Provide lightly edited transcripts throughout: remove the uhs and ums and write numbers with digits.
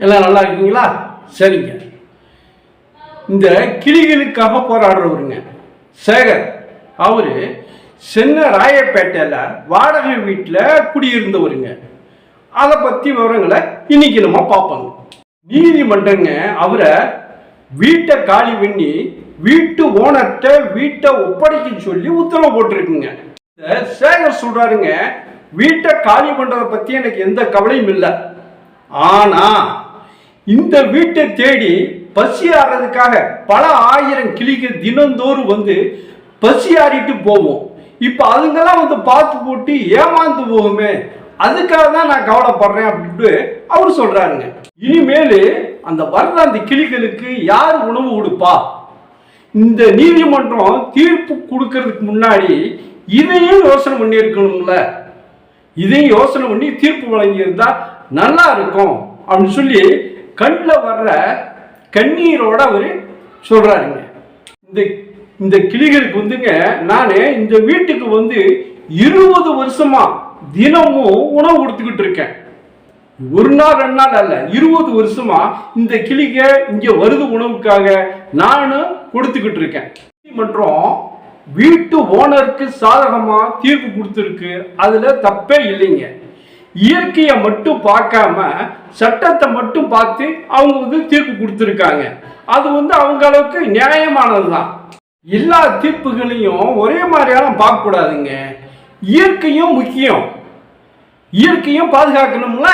எல்லாம் நல்லா இருக்கீங்களா? சரிங்க. இந்த கிளிகளுக்காக போராடுறவருங்க சேகர். அவரு சென்னை ராயப்பேட்டையில் வாடகை வீட்டில் குடியிருந்தவருங்க. அதை பற்றி விவரங்களை இன்னைக்கு நம்ம பார்ப்போங்க. நீதிமன்றங்க அவரை வீட்டை காலி பண்ணி வீட்டு ஓனர்கிட்ட வீட்டை ஒப்படைக்க சொல்லி உத்தரவு போட்டிருக்குங்க. சேகர் சொல்றாருங்க, வீட்டை காலி பண்றதை பத்தி எனக்கு எந்த கவலையும் இல்லை, ஆனா இந்த வீட்டை தேடி பசி ஆடுறதுக்காக பல ஆயிரம் கிளிகள் தினந்தோறும் வந்து பசி ஆடிட்டு போவோம். இப்ப அதுங்கெல்லாம் வந்து பார்த்து போட்டு ஏமாந்து போகுமே, அதுக்காக தான் நான் கவலைப்படுறேன் அப்படின்ட்டு அவர் சொல்றாருங்க. இனிமேல் அந்த வர்ற அந்த கிளிகளுக்கு யார் உணவு கொடுப்பா? இந்த நீதிமன்றம் தீர்ப்பு கொடுக்கறதுக்கு முன்னாடி இதையும் யோசனை பண்ணி இருக்கணும்ல. இதையும் யோசனை பண்ணி தீர்ப்பு வழங்கியிருந்தா நல்லா இருக்கும் அப்படின்னு சொல்லி கண்ணில் வர்ற கண்ணீரோட அவர் சொல்றாருங்க. இந்த கிளிகளுக்கு வந்துங்க, நான் இந்த வீட்டுக்கு வந்து 20 வருஷமா தினமும் உணவு கொடுத்துக்கிட்டு இருக்கேன். ஒரு நாள் 2 நாள் அல்ல, 20 வருஷமா இந்த கிளிக இங்க வருது உணவுக்காக நானும் கொடுத்துக்கிட்டு இருக்கேன். நீதிமன்றம் வீட்டு ஓனருக்கு சாதகமா தீர்ப்பு கொடுத்துருக்கு, அதுல தப்பே இல்லைங்க. இயற்கையை மட்டும் பார்க்காம சட்டத்தை மட்டும் பார்த்து அவங்க வந்து தீர்ப்பு கொடுத்துருக்காங்க. அது வந்து அவங்க அளவுக்கு நியாயமானதுதான். எல்லா தீர்ப்புகளையும் ஒரே மாதிரியான பார்க்க கூடாதுங்க. இயற்கையும் முக்கியம், இயற்கையும் பாதுகாக்கணும்ல.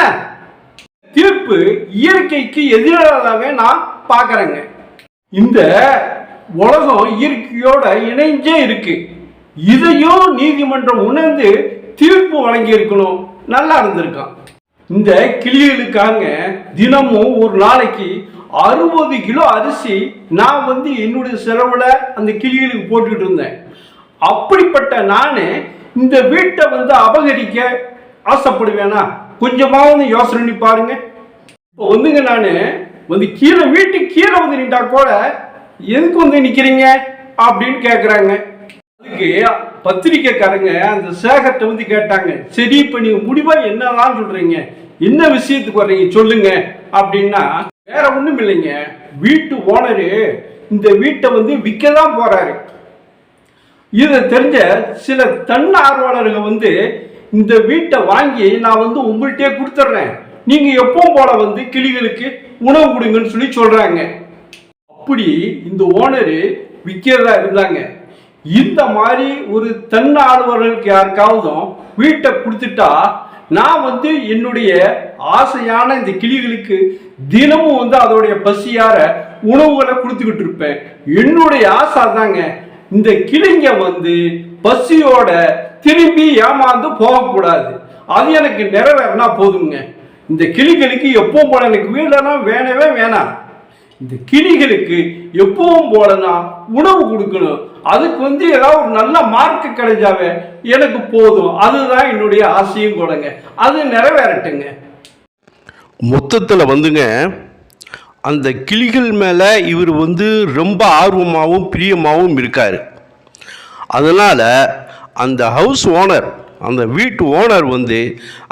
தீர்ப்பு இயற்கைக்கு எதிராகவே நான் பார்க்கறேங்க. இந்த உலகம் இயற்கையோட இணைஞ்சே இருக்கு, இதையும் நீதிமன்றம் உணர்ந்து தீர்ப்பு வழங்கி இருக்கணும், நல்லா இருந்திருக்கான். இந்த கிளிகளுக்காக தினமும் ஒரு நாளைக்கு 60 கிலோ அரிசி நான் வந்து என்னுடைய செலவுல அந்த கிளிகளுக்கு போட்டுக்கிட்டு இருந்தேன். அப்படிப்பட்ட நானே இந்த வீட்டை வந்து அபகரிக்க ஆசைப்படுவேனா? கொஞ்சமாவது யோசனை பண்ணி பாருங்க. இப்போ வந்துங்க, நான் வந்து கீழே வீட்டுக்கு கீழே வந்து நின்றா கூட எதுக்கு வந்து நிற்கிறீங்க அப்படின்னு கேட்குறாங்க. அதுக்கு பத்திரிக்கைக்காரங்க அந்த சேகர்கிட்ட வந்து கேட்டாங்க, சரி இப்போ நீங்கள் முடிவாக என்னதான் சொல்கிறீங்க, என்ன விஷயத்துக்கு வர்றீங்க சொல்லுங்க அப்படின்னா, வேற ஒன்றும் இல்லைங்க, வீட்டு ஓனரு இந்த வீட்டை வந்து விற்க தான் போறாரு. இதை தெரிஞ்ச சில தன்னார்வலர்கள் வந்து இந்த வீட்டை வாங்கி நான் வந்து உங்கள்கிட்டே கொடுத்துட்றேன், நீங்க எப்பவும் போல வந்து கிளிகளுக்கு உணவு கொடுங்கன்னு சொல்லி சொல்றாங்க. அப்படி இந்த ஓனரு விற்கிறதா இருந்தாங்க. இந்த மாதிரி ஒரு தன்னார்வலர்களுக்கு யாருக்காவதும் வீட்டை கொடுத்துட்டா நான் வந்து என்னுடைய ஆசையான இந்த கிளிகளுக்கு தினமும் வந்து அதோடைய பசியார உணவுகளை கொடுத்துக்கிட்டு இருப்பேன். என்னுடைய ஆசை தாங்க, இந்த கிளிங்க வந்து பசியோட திரும்பி ஏமாந்து போகக்கூடாது. அது எனக்கு நிறைவேறினா போதுங்க. இந்த கிளிகளுக்கு எப்பவும் போல எனக்கு வீடெல்லாம் வேணவே வேணாம். இந்த கிளிகளுக்கு எப்பவும் போலனா உணவு கொடுக்கணும். அதுக்கு வந்து ஏதாவது ஒரு நல்ல மார்க்கு கிடைச்சாவே எனக்கு போதும். அதுதான் என்னுடைய ஆசையும் கூடங்க, அது நிறைவேறட்டுங்க. மொத்தத்தில் வந்துங்க, அந்த கிளிகள் மேலே இவர் வந்து ரொம்ப ஆர்வமாகவும் பிரியமாகவும் இருக்கார். அதனால் அந்த ஹவுஸ் ஓனர், அந்த வீட்டு ஓனர் வந்து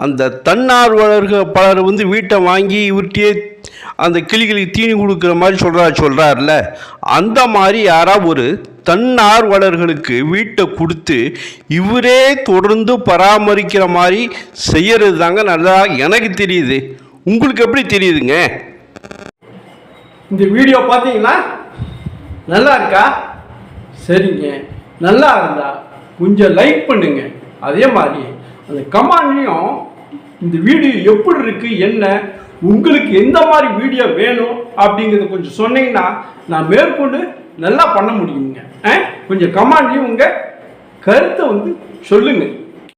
அந்த தன்னார்வலர்கள் பலர் வந்து வீட்டை வாங்கி இவர்கிட்டயே அந்த கிளிகளுக்கு தீனி கொடுக்குற மாதிரி சொல்கிறார்ல, அந்த மாதிரி யாராவது ஒரு தன்னார்வலர்களுக்கு வீட்டை கொடுத்து இவரே தொடர்ந்து பராமரிக்கிற மாதிரி செய்யறது தாங்க நல்லா எனக்கு தெரியுது. உங்களுக்கு எப்படி தெரியுதுங்க? இந்த வீடியோ பார்த்தீங்களா? நல்லா இருக்கா? சரிங்க, நல்லா இருந்தா கொஞ்சம் லைக் பண்ணுங்க. அதே மாதிரி அந்த கமெண்ட்லையும் இந்த வீடியோ எப்படி இருக்கு, என்ன உங்களுக்கு எந்த மாதிரி வீடியோ வேணும் அப்படிங்கிறத கொஞ்சம் சொன்னீங்கன்னா நான் மேற்கொண்டு நல்லா பண்ண முடியுங்க. கொஞ்சம் கமெண்ட்லையும் உங்கள் கருத்தை வந்து சொல்லுங்க.